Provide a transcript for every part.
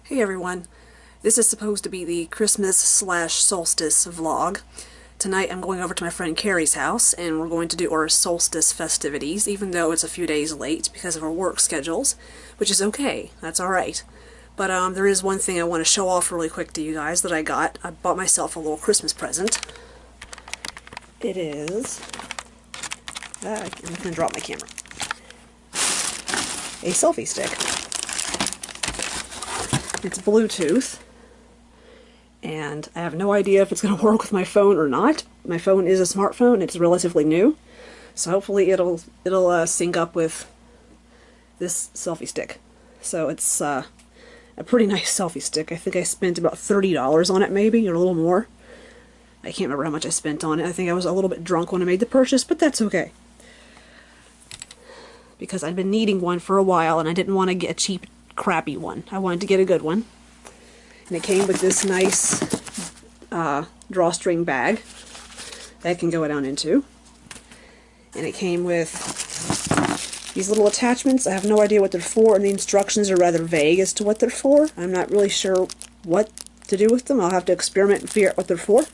Hey everyone, this is supposed to be the Christmas/Solstice vlog. Tonight I'm going over to my friend Carrie's house and we're going to do our Solstice festivities, even though it's a few days late because of our work schedules, which is okay, that's alright. But there is one thing I want to show off really quick to you guys that I got. I bought myself a little Christmas present. It is... I'm going to drop my camera. A selfie stick. It's Bluetooth, and I have no idea if it's going to work with my phone or not. My phone is a smartphone, it's relatively new, so hopefully it'll sync up with this selfie stick. So it's a pretty nice selfie stick. I think I spent about $30 on it maybe, or a little more. I can't remember how much I spent on it. I think I was a little bit drunk when I made the purchase, but that's okay. Because I'd been needing one for a while and I didn't want to get a cheap crappy one. I wanted to get a good one. And it came with this nice drawstring bag that I can go down into. And it came with these little attachments. I have no idea what they're for, and the instructions are rather vague as to what they're for. I'm not really sure what to do with them. I'll have to experiment and figure out what they're for.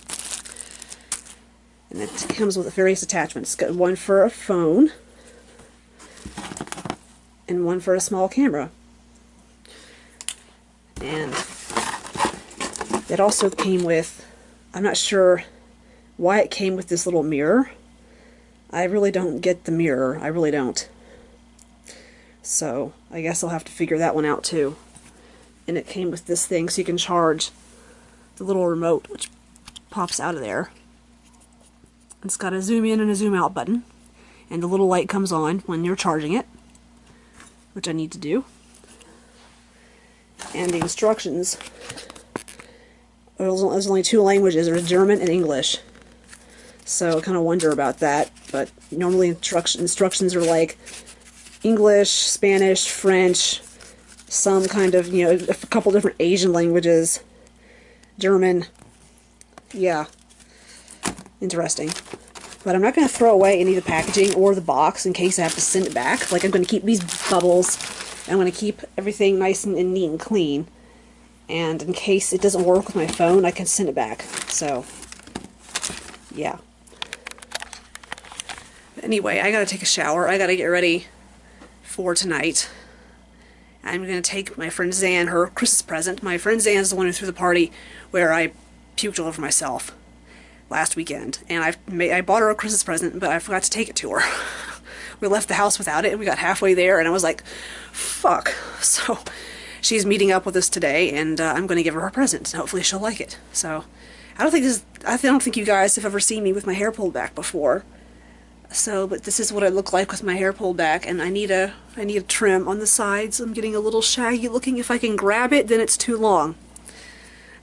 And it comes with various attachments. It's got one for a phone and one for a small camera. And it also came with, I'm not sure why it came with this little mirror. I really don't get the mirror, I really don't. So I guess I'll have to figure that one out too. And it came with this thing so you can charge the little remote which pops out of there. It's got a zoom in and a zoom out button, and the little light comes on when you're charging it, which I need to do. And the instructions, there's only two languages, there's German and English. So I kind of wonder about that, but normally instructions are like English, Spanish, French, some kind of, you know, a couple different Asian languages, German, yeah, interesting. But I'm not going to throw away any of the packaging or the box in case I have to send it back. Like, I'm going to keep these bubbles. I'm going to keep everything nice and neat and clean, and in case it doesn't work with my phone, I can send it back. So, yeah. Anyway, I gotta take a shower. I gotta get ready for tonight. I'm going to take my friend Zan her Christmas present. My friend Zan's the one who threw the party where I puked all over myself last weekend, and I bought her a Christmas present, but I forgot to take it to her. We left the house without it, and we got halfway there, and I was like, fuck. So she's meeting up with us today, and I'm going to give her her present. Hopefully she'll like it. So I don't think you guys have ever seen me with my hair pulled back before. So, but this is what I look like with my hair pulled back, and I need a trim on the sides. I'm getting a little shaggy looking. If I can grab it, then it's too long.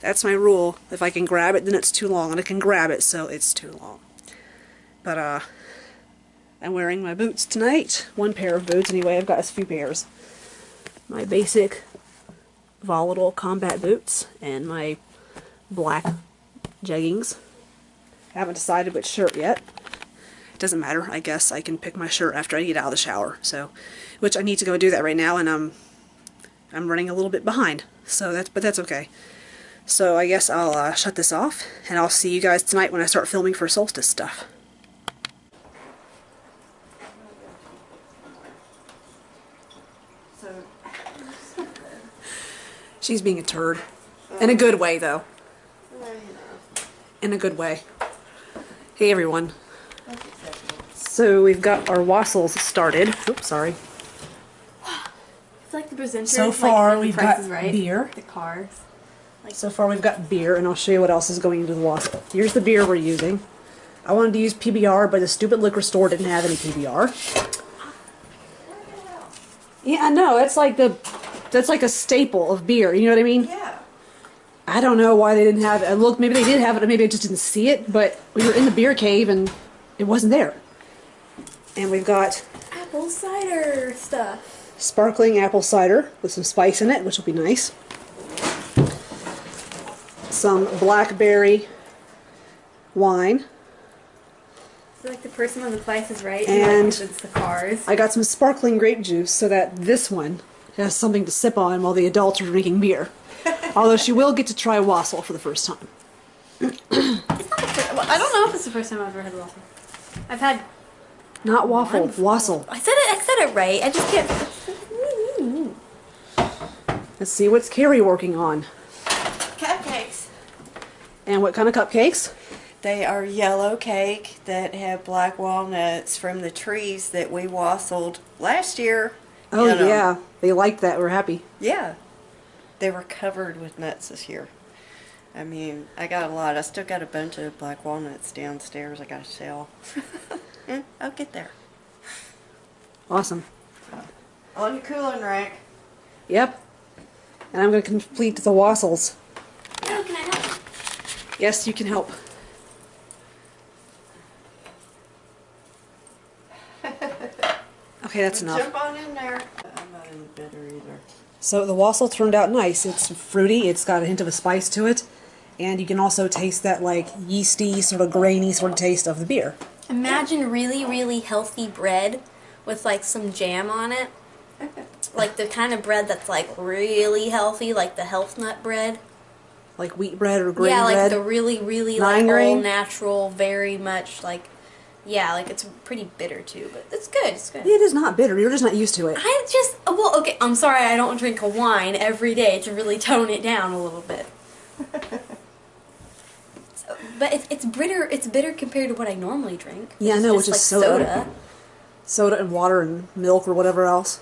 That's my rule. If I can grab it, then it's too long, and I can grab it, so it's too long. But, I'm wearing my boots tonight. One pair of boots, anyway. I've got a few pairs. My basic volatile combat boots and my black jeggings. I haven't decided which shirt yet. It doesn't matter. I guess I can pick my shirt after I get out of the shower. So, which I need to go do that right now, and I'm running a little bit behind. So but that's okay. So I guess I'll shut this off, and I'll see you guys tonight when I start filming for Solstice stuff. She's being a turd. In a good way, though. In a good way. Hey, everyone. So we've got our wassels started. Oops, sorry. It's like the presenter. So far, like we've got right. beer. The cars. So far, we've got beer, and I'll show you what else is going into the wassel. Here's the beer we're using. I wanted to use PBR, but the stupid liquor store didn't have any PBR. Yeah, I know. That's like a staple of beer. You know what I mean? Yeah. I don't know why they didn't have it. Look, maybe they did have it, or maybe I just didn't see it, but we were in the beer cave and it wasn't there. And we've got Apple cider stuff. Sparkling apple cider with some spice in it, which will be nice. Some blackberry wine. So like the person on The Price is Right, and like, it's the cars. I got some sparkling grape juice so that this one has something to sip on while the adults are drinking beer. Although she will get to try wassel for the first time. It's not the first, well, I don't know if it's the first time I've ever had waffle. I've had. Not waffle, wassail. I said it right. I just can't. Let's see what's Carrie working on. Cupcakes. And what kind of cupcakes? They are yellow cake that have black walnuts from the trees that we wassailed last year. Oh yeah, they liked that. We're happy. Yeah. They were covered with nuts this year. I mean, I got a lot. I still got a bunch of black walnuts downstairs I got to sell. I'll get there. Awesome. On your cooling rack. Yep. And I'm going to complete the wassels. Oh, can I help? Yes, you can help. Okay, that's enough. Jump on in there. I'm not any bitter either. So the wassail turned out nice. It's fruity. It's got a hint of a spice to it. And you can also taste that like yeasty, sort of grainy sort of taste of the beer. Imagine really, really healthy bread with like some jam on it. Like the kind of bread that's like really healthy, like the health nut bread. Like wheat bread or grain Yeah, like bread. the really, really Nine like all grain? natural, very much like, yeah, like it's pretty bitter too, but it's good. It's good. It is not bitter. You're just not used to it. I just, well, okay, I'm sorry I don't drink a wine every day to really tone it down a little bit. So, but it's bitter. It's bitter compared to what I normally drink. Yeah, I It's know, just which is like soda. Soda and water and milk or whatever else.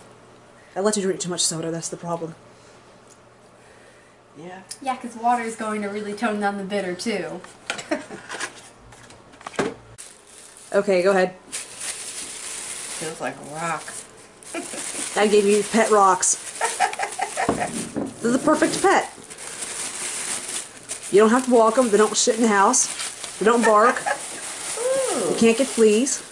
I let you drink too much soda. That's the problem. Yeah. Yeah, because water is going to really tone down the bitter too. Okay, go ahead. Feels like a rock. I gave you pet rocks. They're the perfect pet. You don't have to walk them. They don't shit in the house. They don't bark. Ooh. You can't get fleas.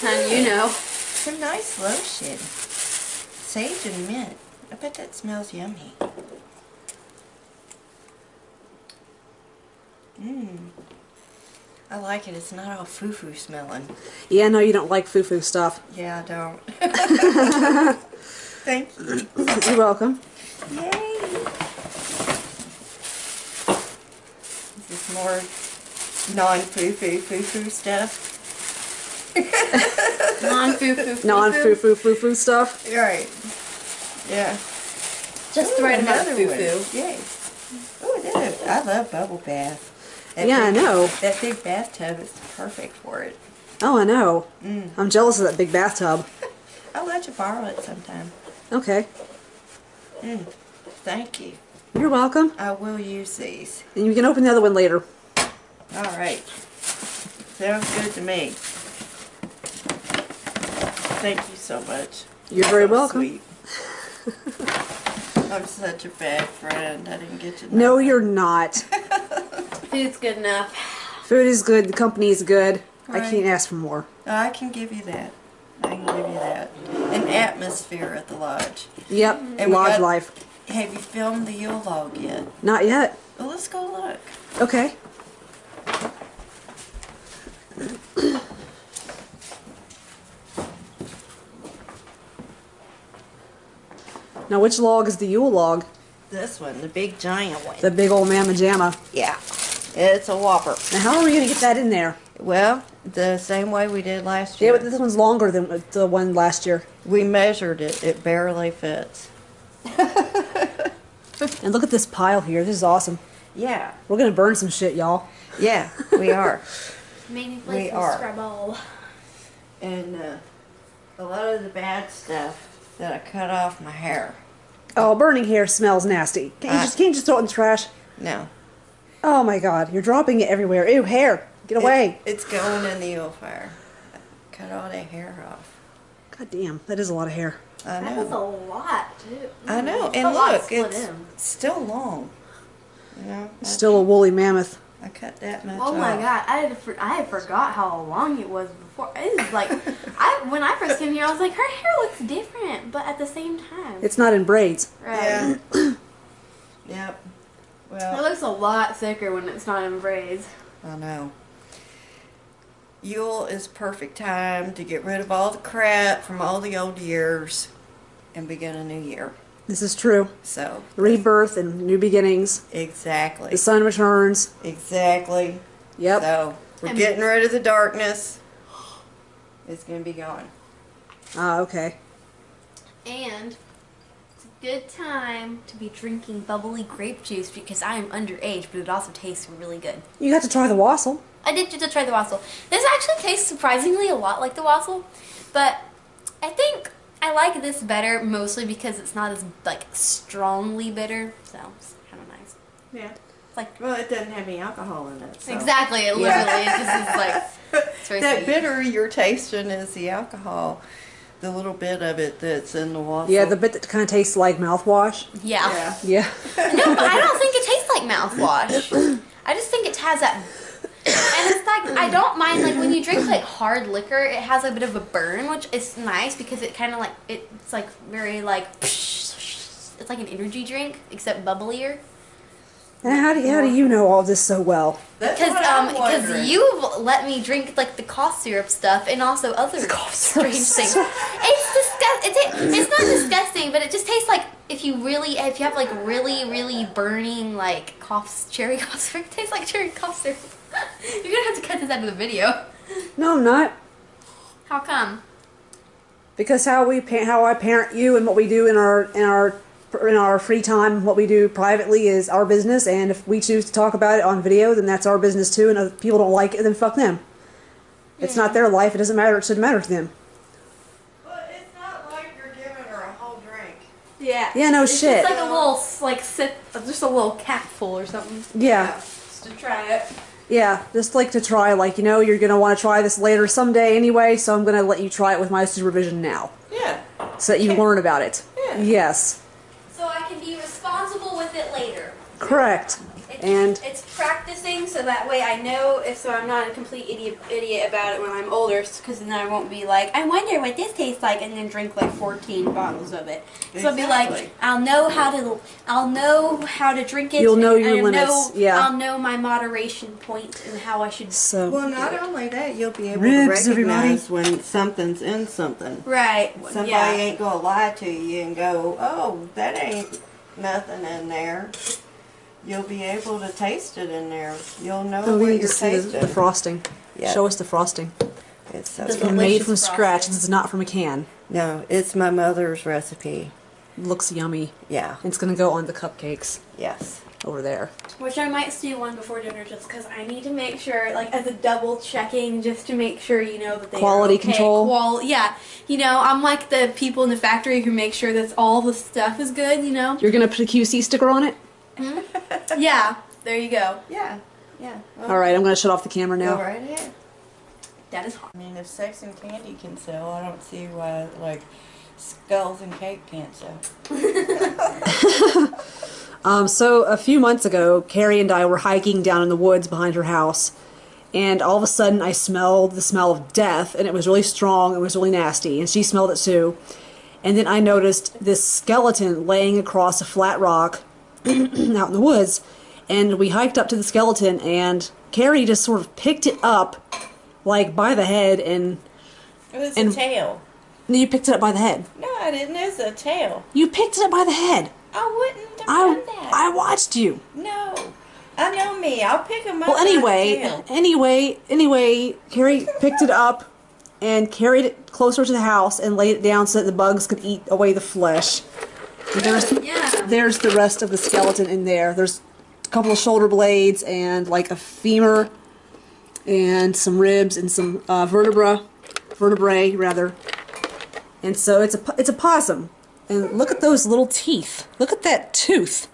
And you know. Some nice lotion. Sage and mint. I bet that smells yummy. Mmm. I like it. It's not all foo-foo smelling. Yeah, no, you don't like foo-foo stuff. Yeah, I don't. Thank you. You're welcome. Yay! This is more non-foo-foo, foo-foo stuff. Non-foo-foo. Non-foo-foo stuff. Right. Yeah. Just the right amount of another one. foo-foo. Yay. Oh, I love bubble bath. Yeah, I know. That big bathtub is perfect for it. Oh, I know. Mm. I'm jealous of that big bathtub. I'll let you borrow it sometime. Okay. Thank you. You're welcome. I will use these. And you can open the other one later. All right. Sounds good to me. Thank you so much. You're very So welcome. sweet. I'm such a bad friend. I didn't get you. No, you're not. Food's good enough. Food is good. The company is good. I Right. can't ask for more. I can give you that. I can give you that. An atmosphere at the lodge. Yep. And we Lodge got- life. Have you filmed the Yule log yet? Not yet. Well, let's go look. Okay. Now, which log is the Yule log? This one, the big giant one. The big old mamma jamma. Yeah, it's a whopper. Now, how are we going to get that in there? Well, the same way we did last Yeah, year. but this one's longer than the one last year. We measured it. It barely fits. And look at this pile here. This is awesome. Yeah, We're going to burn some shit, y'all. yeah, we are. Maybe We play some are. Scrabble. And a lot of the bad stuff that I cut off my hair. Oh, burning hair smells nasty. Can't you just throw it in the trash? No. Oh my god, you're dropping it everywhere. Ew, hair. Get away. It's going in the Yule fire. Cut all that hair off. God damn, that is a lot of hair. I That was a know. lot, too. I know. It's And a lot look, split it's in. still long. You know, Still a woolly mammoth. I cut that much Oh my off. god, I had forgot how long it was before. It was like, when I first came here, I was like, her hair looks different, but at the same time. It's not in braids. Right. Yeah. Yep. It Well, looks a lot thicker when it's not in braids. I know. Yule is perfect time to get rid of all the crap from all the old years. and begin a new year. This is true. So Rebirth and new beginnings. exactly. The sun returns. Exactly. Yep. So we're getting rid of the darkness. It's gonna be gone. Ah, okay. And it's a good time to be drinking bubbly grape juice because I am underage, but it also tastes really good. You got to try the wassail. I did get to try the wassail. This actually tastes surprisingly a lot like the wassail, but I think I like this better mostly because it's not as like strongly bitter, so it's kind of nice. Yeah. It's like Well, it doesn't have any alcohol in it. So. exactly, it literally it just is like it's very That sweet. bitter you're tasting is the alcohol. The little bit of it that's in the wassail. Yeah, the bit that kind of tastes like mouthwash. Yeah. Yeah. No, but I don't think it tastes like mouthwash. I just think it has that. And it's like, I don't mind, like, when you drink, like, hard liquor, it has a bit of a burn, which is nice because it kind of, like, it's, like, very, like, it's like an energy drink, except bubblier. And how do you know all this so well? That's what I'm wondering. Because you've let me drink, like, the cough syrup stuff and also other strange things. It's disgusting. It's not disgusting, but it just tastes like if you have, like, really burning, like, cherry cough syrup, it tastes like cherry cough syrup. You're gonna have to cut this out of the video. No, I'm not. How come? Because how I parent you and what we do in our free time, what we do privately is our business, and if we choose to talk about it on video, then that's our business too, and if people don't like it, then fuck them. It's not their life, it doesn't matter, it shouldn't matter to them. But it's not like you're giving her a whole drink. Yeah. Yeah, no it's shit. It's like a little, like, just a little capful or something. Yeah. Just to try it. Yeah, just like to try, like, you know, you're going to want to try this later someday anyway, so I'm going to let you try it with my supervision now. Yeah. So that you learn about it. Yeah. Yes. So I can be responsible with it later. Correct. And it's practicing so that way I know so I'm not a complete idiot about it when I'm older, because then I won't be like, I wonder what this tastes like, and then drink like 14 bottles of it. So I'll be like, I'll know how to drink it. You'll know and your I'll limits. Yeah. I'll know my moderation point and how I should. so Well, not only that, you'll be able Ribs, to recognize everybody. when something's in something. Right. Somebody yeah. ain't gonna lie to you and go, oh, that ain't nothing in there. You'll be able to taste it in there. You'll know oh, what we need you're to see tasting. the frosting. Yeah. Show us the frosting. It's so The good. And made delicious from scratch. frosting. This is not from a can. No, it's my mother's recipe. Looks yummy. Yeah. It's going to go on the cupcakes Yes. over there. Which I might do one before dinner just because I need to make sure, like, as a double checking, just to make sure, you know, that they Quality are okay. control? Yeah. You know, I'm like the people in the factory who make sure that all the stuff is good, you know? You're going to put a QC sticker on it? Yeah. There you go. Yeah. Yeah. Well, All right, I'm going to shut off the camera go now. right ahead. That is hot. I mean, if sex and candy can sell, I don't see why, like, skulls and cake can't sell. So a few months ago, Carrie and I were hiking down in the woods behind her house, and all of a sudden I smelled the smell of death, and it was really strong, it was really nasty, and she smelled it too. And then I noticed this skeleton laying across a flat rock out in the woods, and we hiked up to the skeleton, and Carrie just sort of picked it up, like, by the head, and It was And- a tail. you picked it up by the head. No, I didn't. It was a tail. You picked it up by the head. I wouldn't have done that. I watched you. No. I know me. I'll pick them up. Well, by the anyway, tail. Carrie picked it up and carried it closer to the house and laid it down so that the bugs could eat away the flesh. And there's the rest of the skeleton in there. There's a couple of shoulder blades and like a femur and some ribs and some vertebrae rather. And so it's a possum. And look at those little teeth. Look at that tooth.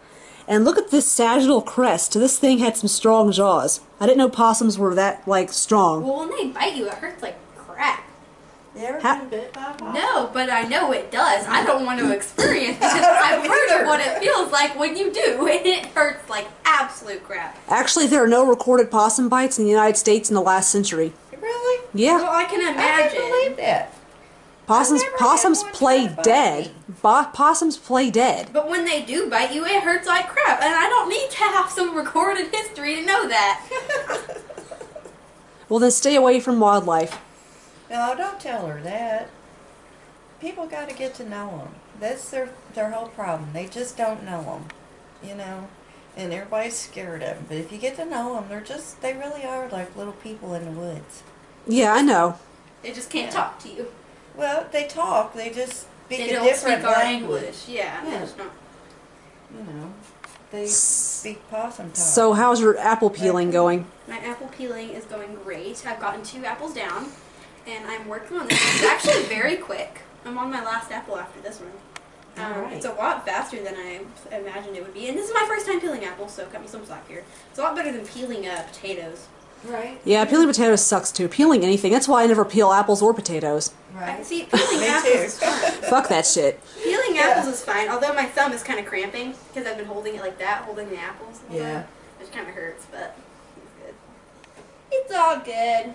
And look at this sagittal crest. This thing had some strong jaws. I didn't know possums were that, like, strong. Well, when they bite you, it hurts like crap. You ever Ha- been bit by a possum? No, but I know it does. I don't want to experience it. I've heard of what it feels like when you do, and it hurts like absolute crap. Actually, there are no recorded possum bites in the United States in the last century. Really? Well, Yeah. I can I imagine. can't believe that. Possums never had possums one play try to bite dead. me. Possums play dead. But when they do bite you, it hurts like crap. And I don't need to have some recorded history to know that. Well, then stay away from wildlife. No, don't tell her that. people got to get to know them. That's their whole problem. They just don't know them, you know, and everybody's scared of them. But if you get to know them, they really are like little people in the woods. Yeah, I know. They just can't talk to you. Well, they talk. They just speak They a don't different speak our language. English. Yeah. Yeah. There's not. You know, they speak possum talk. So how's your apple peeling going? My apple peeling is going great. I've gotten 2 apples down, and I'm working on this. It's actually very quick. I'm on my last apple after this one. Alright. It's a lot faster than I imagined it would be. And this is my first time peeling apples, so cut me some slack here. It's a lot better than peeling potatoes. Right. Yeah, peeling potatoes sucks too. Peeling anything. That's why I never peel apples or potatoes. Right. See, peeling Me apples too. is fine. Fuck that shit. Peeling apples is fine, although my thumb is kind of cramping because I've been holding it like that, holding the apples. Yeah. Which kind of hurts, but it's good. It's all good.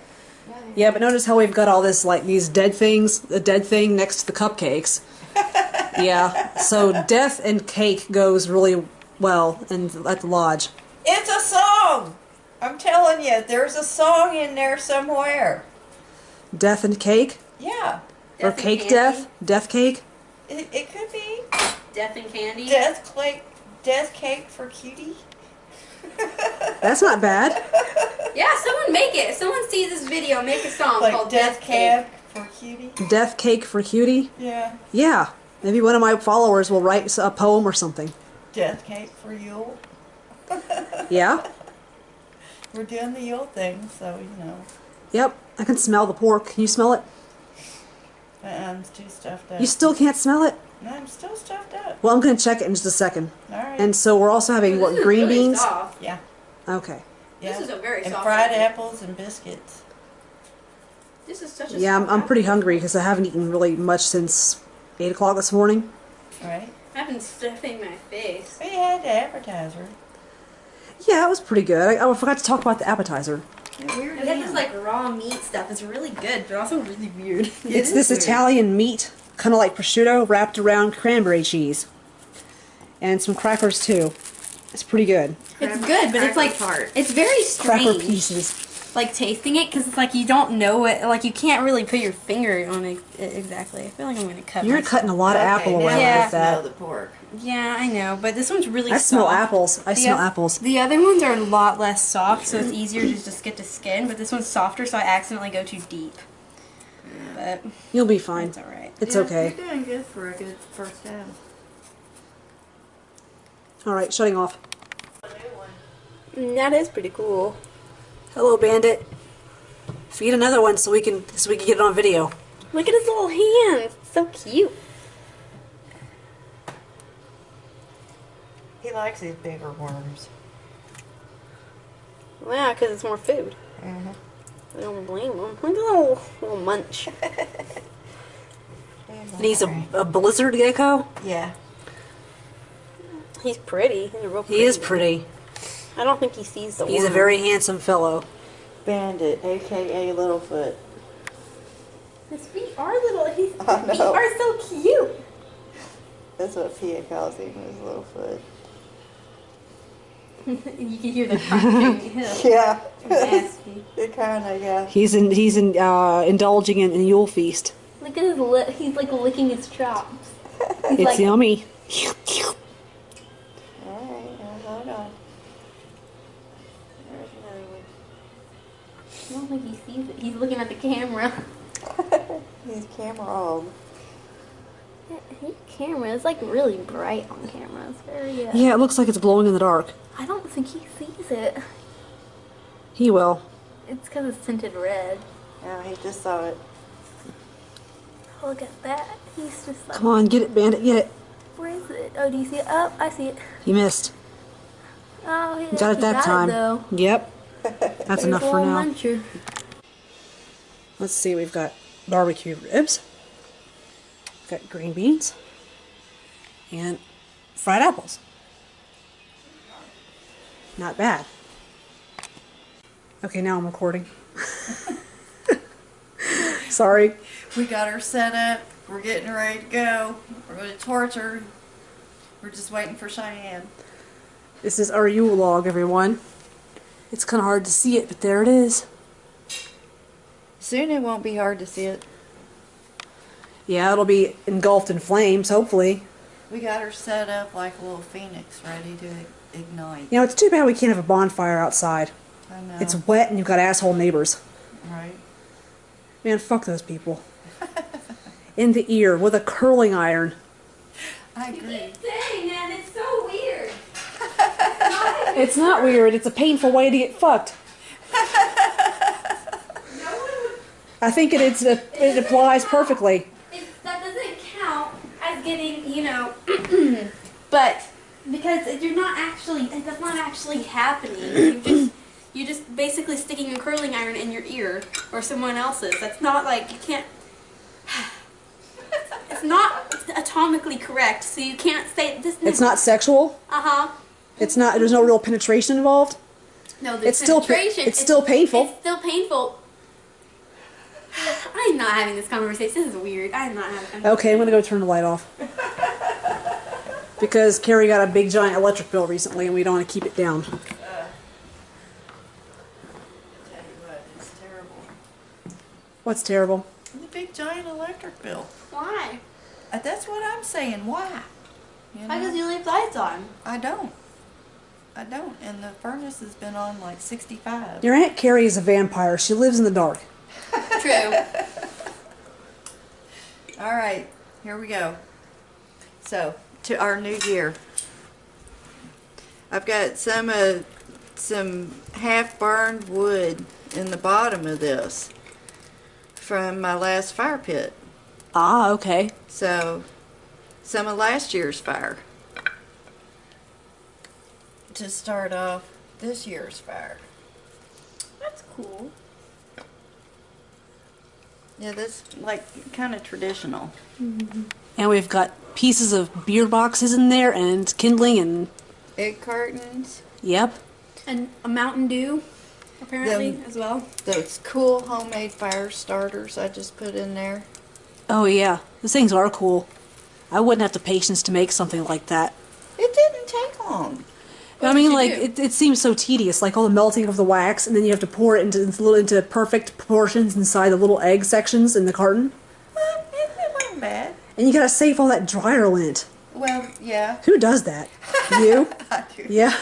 Yeah, but notice how we've got all this, like, these dead things, the dead thing next to the cupcakes. Yeah, so death and cake goes really well at the lodge. It's a song! I'm telling you, there's a song in there somewhere. Death and cake? Yeah. Or Death and cake candy. death? Death cake? It could be. Death and candy. Death cake for cutie. That's not bad. Yeah, someone make it. If someone sees this video, make a song Like called death Cake. cake for cutie. Death cake for cutie? Yeah. Yeah. Maybe one of my followers will write a poem or something. Death cake for Yule. Yeah? We're doing the Yule thing, so you know. Yep. I can smell the pork. Can you smell it? I'm too stuffed up. You still can't smell it? No, I'm still stuffed up. Well, I'm going to check it in just a second. All right. And so we're also having, what, This is green really beans? soft. Yeah. Okay. Yeah. This is a very and soft fried apple. apples and biscuits. This is such a Yeah, soft I'm pretty apple. hungry because I haven't eaten really much since 8 o'clock this morning. Right. I've been stuffing my face. We had the appetizer. Yeah, it was pretty good. I forgot to talk about the appetizer. Weird. They have this like raw meat stuff. It's really good, but also really weird. It's this Italian meat, kind of like prosciutto, wrapped around cranberry cheese. And some crackers, too. It's pretty good. It's good, but it's like it's very Cracker strange. pieces. Like tasting it, because it's like you don't know it. Like you can't really put your finger on it exactly. I feel like I'm gonna cut. You're myself. cutting a lot of apple away Yeah. like Smell that. the pork. Yeah, I know, but this one's really I smell soft. apples. I smell apples. The other ones are a lot less soft, so it's easier to just get to skin. But this one's softer, so I accidentally go too deep. But You'll be fine. it's all right. It's Yeah, okay. You're doing good for a good first time. All right, shutting off. That is pretty cool. Hello, Bandit. Feed another one so we can get it on video. Look at his little hands. So cute. He likes these bigger worms. Yeah, because it's more food. I don't blame him. Look at the little munch. And he's a blizzard gecko. Yeah. He's pretty. He's a real He is pretty. I don't think he sees the He's a worm. very handsome fellow. Bandit, aka Littlefoot. His feet are little. His I feet know. are so cute. That's what Pia calls him, his Littlefoot. You can hear the crunching. Yeah. Nasty. It kinda, yeah. He's indulging in a Yule feast. Look at his lip. He's like licking his chops. He's It's like, yummy. Alright, hold on. There's another one. I don't think he sees it. He's looking at the camera. He's camera old. His camera is like really bright on camera. It's very. Yeah, it looks like it's glowing in the dark. I don't think he sees it. He will. It's because it's tinted red. Yeah, he just saw it. Look at that. He's just like. Come on, get it, Bandit, get it. Where is it? Oh, do you see it? Oh, I see it. You missed. Oh, he You got it that time. though. Yep. That's There's enough a for little now. muncher. Let's see, we've got barbecue ribs. Got green beans. And fried apples. Not bad. Okay, now I'm recording. Sorry. We got her set up. We're getting ready to go. We're going to torch her. We're just waiting for Cheyenne. This is our Yule log, everyone. It's kind of hard to see it, but there it is. Soon it won't be hard to see it. Yeah, it'll be engulfed in flames, hopefully. We got her set up like a little phoenix, ready to ignite. You know, it's too bad we can't have a bonfire outside. I know. It's wet and you've got asshole neighbors. Right. Man, fuck those people. In the ear with a curling iron. I You agree. keep saying that. It's so weird. It's not weird. It's a painful way to get fucked. No one would. I think it applies perfectly. That doesn't count as getting, you know, but because you're not actually, that's not actually happening. You're just basically sticking a curling iron in your ear or someone else's. That's not like, you can't, it's not atomically correct, so you can't say this. It's not sexual. Uh-huh. It's not. There's no real penetration involved. No, there's It's still penetration. it's still painful. It's still painful. I'm not having this conversation. This is weird. I'm not having. Okay, I'm gonna go turn the light off. Because Carrie got a big giant electric bill recently and we don't want to keep it down. Tell you what, it's terrible. What's terrible? The big giant electric bill. Why? That's what I'm saying. Why? You Why? Because know? you leave lights on. I don't. And the furnace has been on like 65. Your Aunt Carrie is a vampire. She lives in the dark. True. All right, here we go. So, to our new year. I've got some half-burned wood in the bottom of this from my last fire pit. Ah, okay. So, some of last year's fire to start off this year's fire. That's cool. Yeah, that's like kind of traditional. And we've got pieces of beer boxes in there and kindling and Egg cartons, yep. And a Mountain Dew, apparently, as well. those cool homemade fire starters I just put in there. Oh yeah, those things are cool. I wouldn't have the patience to make something like that. It didn't take long. But I What mean, did you like do? it seems so tedious, like all the melting of the wax, and then you have to pour it into perfect proportions inside the little egg sections in the carton, Well, it wasn't bad. and you gotta save all that dryer lint. Well, yeah. Who does that? You? I do. Yeah.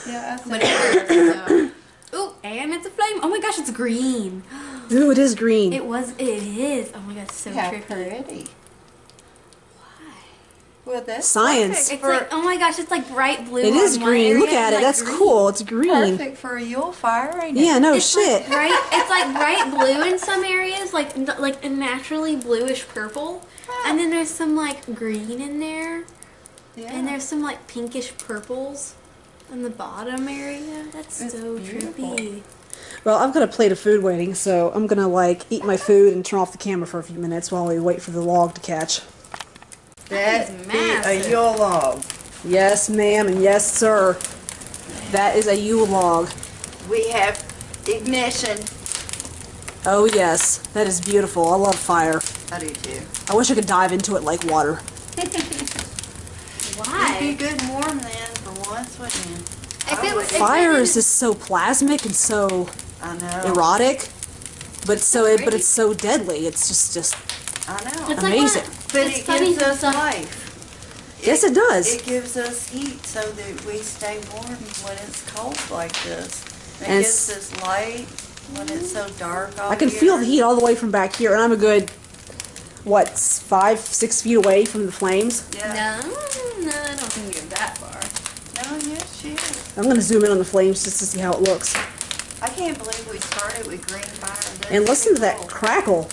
Yeah, I But said, it hurts, so. Ooh, and it's a flame. Oh my gosh, it's green. Ooh, it is green. It is. Oh my god, it's so how trippy. pretty. Well, that's Science. perfect It's for, like, oh my gosh, it's like bright blue. It is on one green. area Look at and, it. like, That's green. cool. It's green. perfect for a Yule fire, ain't it? Yeah, no It's shit. Like bright, it's like bright blue in some areas, like a naturally bluish purple, and then there's some like green in there, Yeah. and there's some like pinkish purples in the bottom area. That's It's so beautiful. trippy. Well, I've got a plate of food waiting, so I'm gonna like eat my food and turn off the camera for a few minutes while we wait for the log to catch. That That is be a massive. Yule log. Yes, ma'am, and yes, sir. That is a Yule log. We have ignition. Oh yes, that is beautiful. I love fire. I do too. I wish I could dive into it like water. It'd be Why? good and warm then for once, wouldn't it? If it was- Fire it is just so plasmic and so I know. erotic, but it's so deadly. It's just I know. It's amazing. But it's it funny gives us how- life. Yes, it does. It gives us heat so that we stay warm when it's cold like this. It And gives us light when it's so dark all I can year. feel the heat all the way from back here, and I'm a good, what, 5-6 feet away from the flames. Yeah. No, I don't think you're that far. No, yes, she is. I'm gonna zoom in on the flames just to see how it looks. I can't believe we started with green fire. And listen to that Cool. crackle.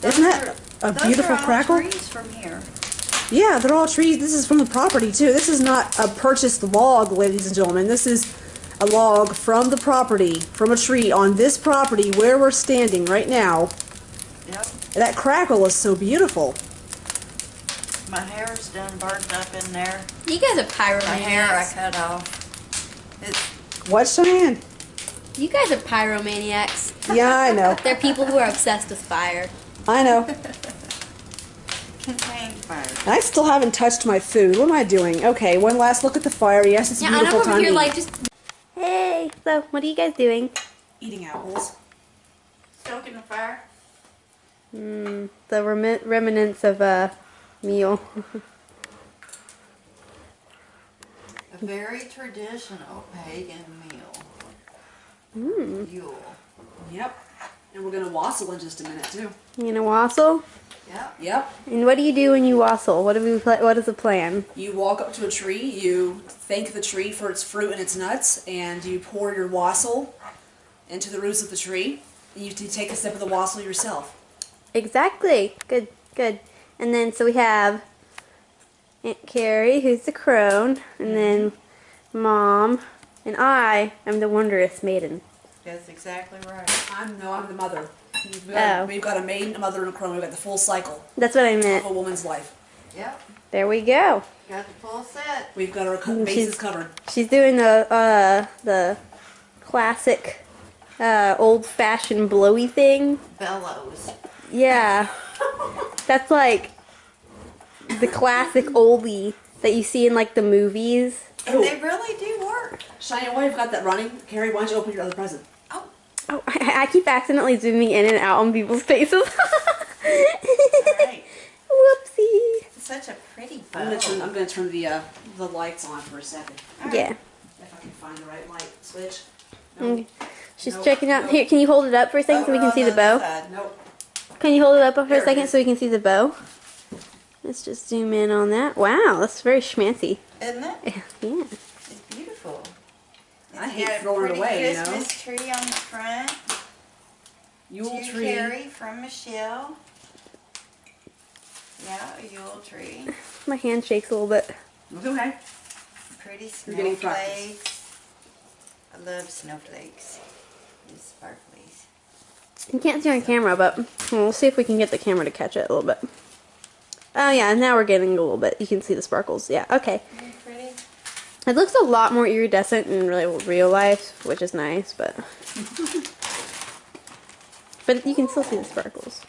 Isn't that a beautiful those are all crackle? trees from here. Yeah, they're all trees. This is from the property too. This is not a purchased log, ladies and gentlemen. This is a log from the property, from a tree on this property where we're standing right now. Yep. That crackle is so beautiful. My hair's done burnt up in there. You guys are My hair I pyromaniacs. cut off. It's What, Cheyenne? You guys are pyromaniacs. Yeah, I know. They're people who are obsessed with fire. I know. contained fire. I still haven't touched my food. What am I doing? Okay, one last look at the fire. Yes, it's a Yeah, and beautiful I'm over time here to like eat. just. Hey, so what are you guys doing? Eating apples. Stoking the fire? The remnants of a meal. A very traditional pagan meal. Yule. Yep. And we're gonna wassail in just a minute too. You gonna wassail? Yep. Yep. And what do you do when you wassail? What is the plan? You walk up to a tree, you thank the tree for its fruit and its nuts, and you pour your wassail into the roots of the tree, and you take a sip of the wassail yourself. Exactly. Good. And then so we have Aunt Carrie, who's the crone, and then Mom, and I am the wondrous maiden. That's exactly right. I'm the mother. Oh. We've got a maiden, a mother, and a crone. We've got the full cycle That's what I of meant. a woman's life. Yep. There we go. Got the full set. We've got our bases covered. She's doing the classic old-fashioned blowy thing. Bellows. Yeah. That's like the classic oldie that you see in like the movies. And they really do work. Shania, while you've got that running, Carrie, why don't you open your other present? Oh, I keep accidentally zooming in and out on people's faces. Right. Whoopsie. It's such a pretty bow. I'm gonna turn the lights on for a second. Yeah. If I can find the right light switch. No. She's Nope. checking out. Nope. Here, can you hold it up for a second so we can see the bow? Nope. Can you hold it up for There a it second is. so we can see the bow? Let's just zoom in on that. Wow, that's very schmancy. Isn't it? Yeah. It's beautiful. I It's hate got a throwing it pretty away, you know? Christmas tree on the front. Yule To tree. Carrie from Michelle. Yeah, a Yule tree. My hand shakes a little bit. Okay. Pretty You're getting practice. snowflakes. I love snowflakes. And sparklies. You can't see on camera, but we'll see if we can get the camera to catch it a little bit. Oh yeah, now we're getting a little bit. You can see the sparkles. Yeah, okay. Isn't it pretty? It looks a lot more iridescent in real life, which is nice, but but you can still see the sparkles.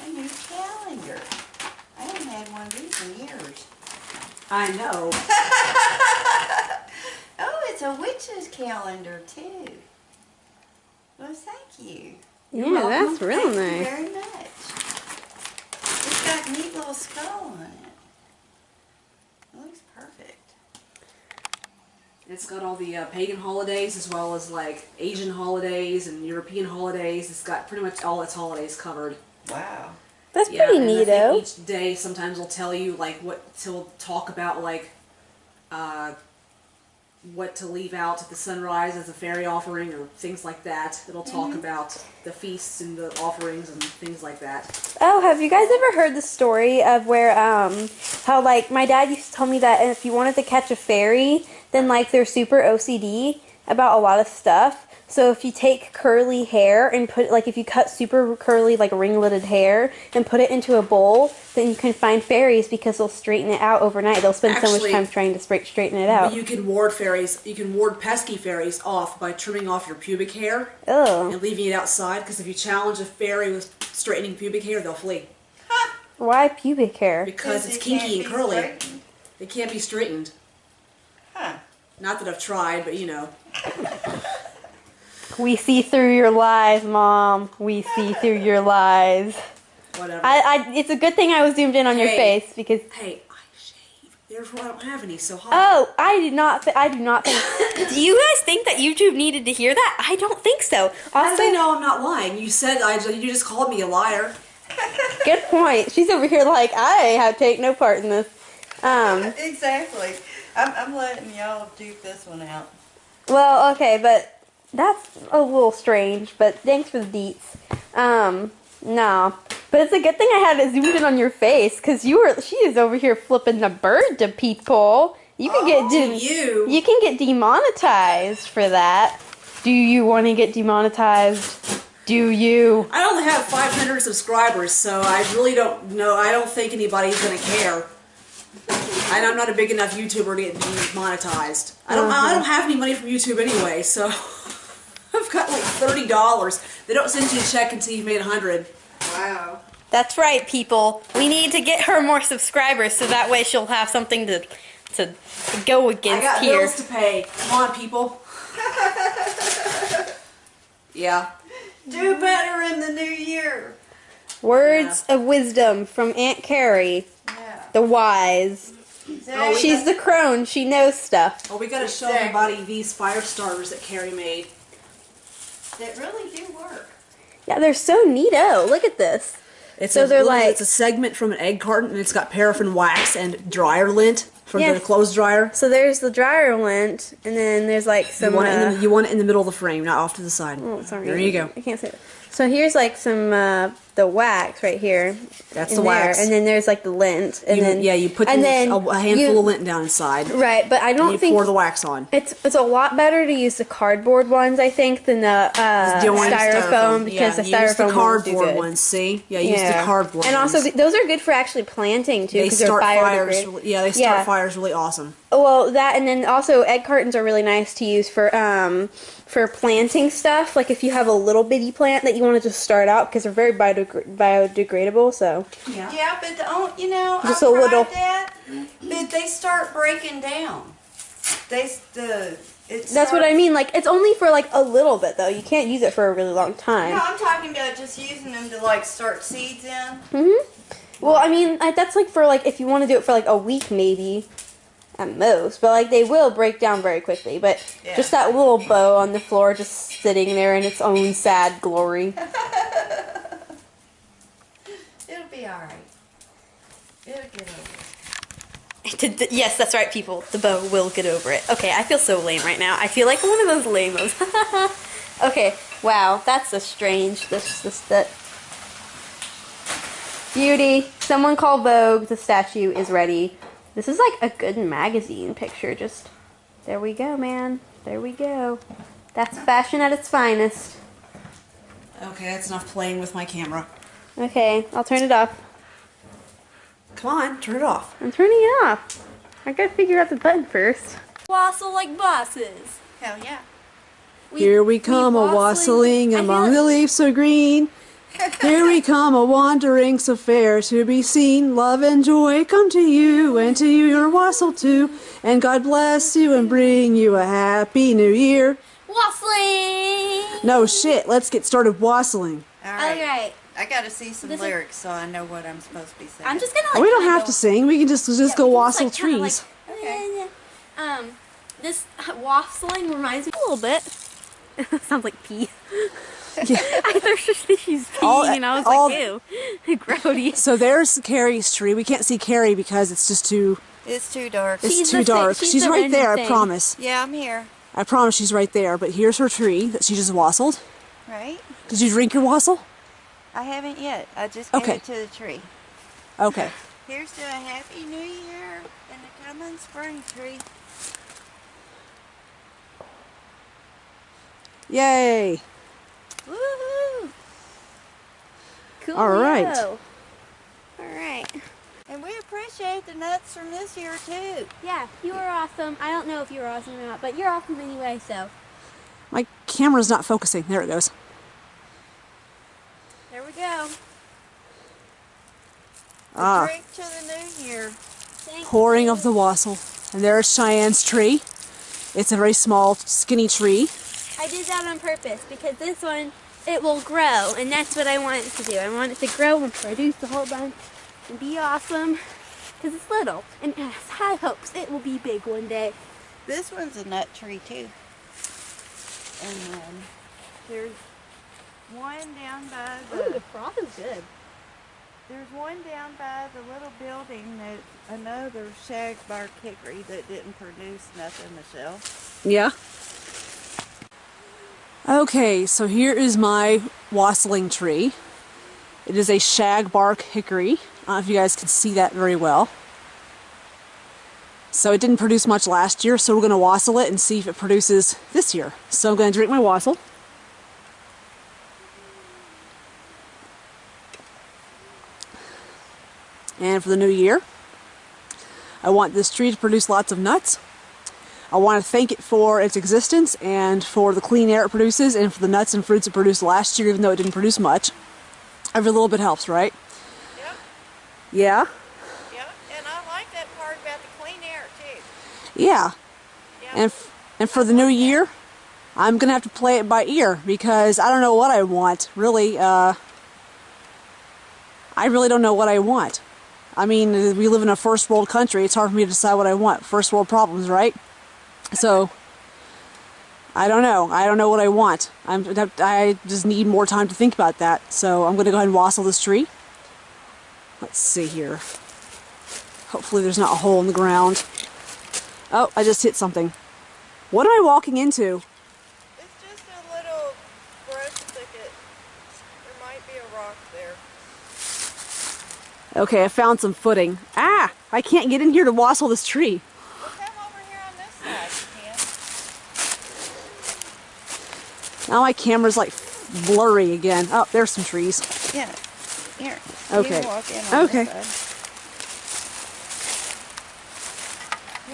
A new calendar. I haven't had one of these in years. I know. Oh, it's a witch's calendar too. Well, thank you. Yeah, welcome. that's real Thank you nice. very much. It's got a neat little skull on it. It looks perfect. It's got all the pagan holidays as well as like Asian holidays and European holidays. It's got pretty much all its holidays covered. Wow. That's Yeah, pretty and I think neato. each day sometimes will tell you like to talk about like what to leave out at the sunrise as a fairy offering or things like that. It'll talk about the feasts and the offerings and things like that. Oh, have you guys ever heard the story of where, how, like, my dad used to tell me that if you wanted to catch a fairy, then, like, they're super OCD about a lot of stuff. So if you take curly hair and put, like, if you cut super curly, like, ringleted hair and put it into a bowl, then you can find fairies because they'll straighten it out overnight. They'll spend so much Actually, time trying to straighten it But out. you can ward pesky fairies off by trimming off your pubic hair Oh. and leaving it outside, because if you challenge a fairy with straightening pubic hair, they'll flee. Why pubic hair? Because it's it can't kinky and be curly. straightened. It can't be straightened. Huh. Not that I've tried, but you know. We see through your lies, Mom. We see through your lies. Whatever. It's a good thing I was zoomed in on your Hey. face because. Hey, I shave. Therefore, I don't have any, so hi. Oh, I do not think. Do you guys think that YouTube needed to hear that? I don't think so. How do Also, they know I'm not lying? You said you just called me a liar. good point. She's over here like I have take no part in this. Exactly. I'm letting y'all duke this one out. Well, okay, but that's a little strange. But thanks for the deets. No, but it's a good thing I had it zoomed in on your face because she is over here flipping the bird to people. You can You. can get demonetized for that. Do you want to get demonetized? Do you? I only have 500 subscribers, so I really don't know. I don't think anybody's gonna care. And I'm not a big enough YouTuber to get demonetized. I don't have any money from YouTube anyway, so I've got like $30. They don't send you a check until you've made 100. Wow. That's right, people. We need to get her more subscribers so that way she'll have something to go against I got here. bills to pay. Come on, people. Yeah. Do better in the new year. Words of wisdom from Aunt Carrie, Yeah. the wise. Exactly. She's the crone. She knows stuff. Oh, we gotta show everybody these fire starters that Carrie made. That really do work. Yeah, they're so neato. Look at this. It's So they're like- it's a segment from an egg carton, and it's got paraffin wax and dryer lint from Yeah. the clothes dryer. So there's the dryer lint, and then there's like You some. want, you want it in the middle of the frame, not off to the side. Oh, sorry. There you go. I can't say it. So here's like some the wax right here. That's in the wax. there. And then there's like the lint, and then you put and a then handful you- of lint down inside. Right, but I And don't you think pour the wax on. it's a lot better to use the cardboard ones, I think, than the styrofoam because the use the styrofoam ones do cardboard good. ones. See, use the cardboard. And also, ones. those are good for actually planting too They because they're start fires. biodegradable. They start fires really awesome. Well, that and then also egg cartons are really nice to use for planting stuff. Like if you have a little bitty plant that you want to just start out because they're very biodegradable. So Yeah, but Just I a tried little. that, but they start breaking down. that's what I mean. Like it's only for like a little bit though. You can't use it for a really long time. No, I'm talking about just using them to like start seeds in. Well, I mean that's like for like if you want to do it for like a week maybe. At most, but like they will break down very quickly. But Yeah. just that little bow on the floor, just sitting there in its own sad glory. It'll be all right. It'll get over it. Yes, that's right, people. The bow will get over it. Okay, I feel so lame right now. I feel like one of those lamos. Okay, wow, that's a strange. That. Beauty. Someone call Vogue. The statue is ready. This is like a good magazine picture. Just there we go, man. There we go. That's fashion at its finest. Okay, that's enough playing with my camera. Okay, I'll turn it off. Come on, turn it off. I'm turning it off. I gotta figure out the button first. Wassle like bosses. Hell yeah. Here we come a-wassailing among the leaves so green. Here we come a-wandering so fair to be seen. Love and joy come to you and to your wassail too. And God bless you and bring you a happy new year. Waffling! No shit, let's get started wassailing. All right. Alright. I gotta see some This is- lyrics so I know what I'm supposed to be saying. I'm just gonna like, We don't kinda have go- to sing, we can just go Yeah, we just, wassel like, kinda, trees. like, Okay. This waffling reminds me a little bit. Sounds like pee. Yeah. I thought she's peeing All- and I was all- like, ew. Grody. So there's Carrie's tree. We can't see Carrie because it's just too, It's too dark. it's She's too the thing- dark. she's She's the right random there, I thing. promise. Yeah, I'm here. I promise she's right there. But here's her tree that she just wassailed. Right? Did you drink your wassail? I haven't yet. I just gave Okay. it to the tree. Okay. Here's to a happy new year and a coming spring tree. Yay. Woohoo! Cool. All right. All right. And we appreciate the nuts from this year too. Yeah, you are awesome. I don't know if you're awesome or not, but you're awesome anyway, so. My camera's not focusing. There it goes. There we go. Ah, Drink to the new year. Thank pouring you. of the wassail. And there's Cheyenne's tree. It's a very small, skinny tree. I did that on purpose because this one, it will grow, and that's what I want it to do. I want it to grow and produce a whole bunch and be awesome because it's little and it has high hopes. It will be big one day. This one's a nut tree too. And there's one down by the froth is good. there's one down by the little building that's another shagbark hickory that didn't produce nothing, Michelle. Yeah. Okay, so here is my wassailing tree. It is a shagbark hickory. I don't know if you guys can see that very well. So it didn't produce much last year, so we're going to wassail it and see if it produces this year. So I'm going to drink my wassail. And for the new year, I want this tree to produce lots of nuts. I want to thank it for its existence and for the clean air it produces and for the nuts and fruits it produced last year, even though it didn't produce much. Every little bit helps, right? Yep. Yeah? Yep. And I like that part about the clean air too. Yeah. Yep. And for the new year, I'm going to have to play it by ear because I don't know what I want, really. I really don't know what I want. I mean, we live in a first world country. It's hard for me to decide what I want. First world problems, right? So, I don't know. I don't know what I want. I just need more time to think about that. So I'm going to go ahead and wassail this tree. Let's see here. Hopefully there's not a hole in the ground. Oh, I just hit something. What am I walking into? It's just a little brush thicket. There might be a rock there. Okay, I found some footing. Ah! I can't get in here to wassail this tree. Well, come over here on this side, you can. Now my camera's like blurry again. Oh, there's some trees. Yeah. Here. Okay. You walk in on Okay. this side.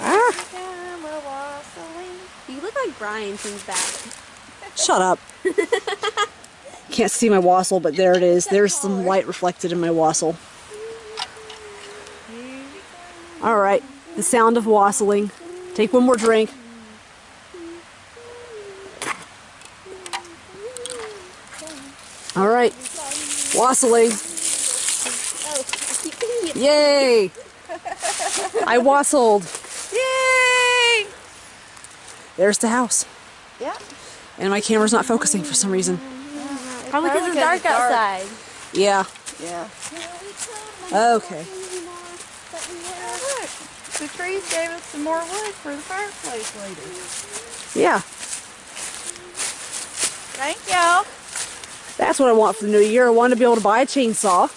Ah! Camera wassailing. You look like Brian from the back. Shut up. Can't see my wassail, but there it is. There's some light reflected in my wassail. Alright, the sound of wassailing. Take one more drink. Alright, wassailing. Yay! I wassailed. Yay! There's the house. Yeah. And my camera's not focusing for some reason. Probably because it's dark outside. Yeah. Yeah. Okay. Look, the trees gave us some more wood for the fireplace later. Yeah. Thank y'all. That's what I want for the new year. I want to be able to buy a chainsaw.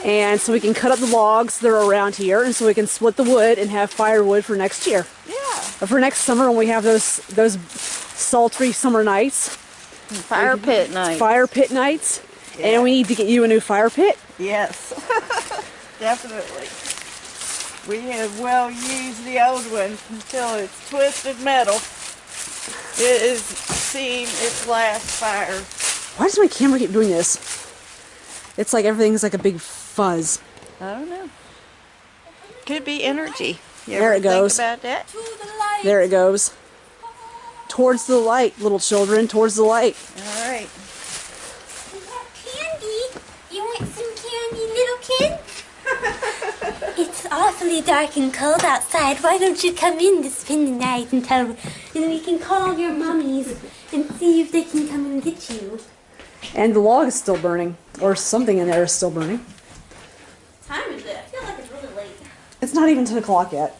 And so we can cut up the logs that are around here, and so we can split the wood and have firewood for next year. Yeah. Or for next summer when we have those sultry summer nights. Fire pit night. Fire pit nights. Yeah. And we need to get you a new fire pit. Yes. Definitely. We have well used the old one until it's twisted metal. It is seen its last fire. Why does my camera keep doing this? It's like everything's like a big fuzz. I don't know. Could be energy. You There ever it goes. Think about that? To the light. There it goes. Towards the light, little children, towards the light. All right. We have candy. You want some candy, little kid? It's awfully dark and cold outside. Why don't you come in to spend the night and we can call your mummies and see if they can come and get you. And the log is still burning. Or something in there is still burning. What time is it? I feel like it's really late. It's not even 10 o'clock yet.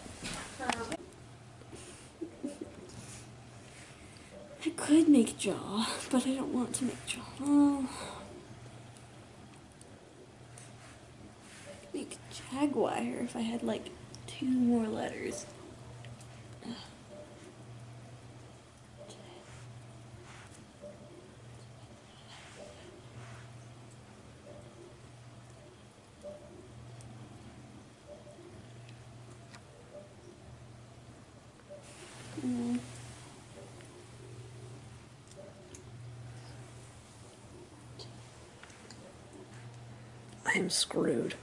I could make jaw, but I don't want to make jaw. Oh. I could make jaguar if I had like 2 more letters. I am screwed.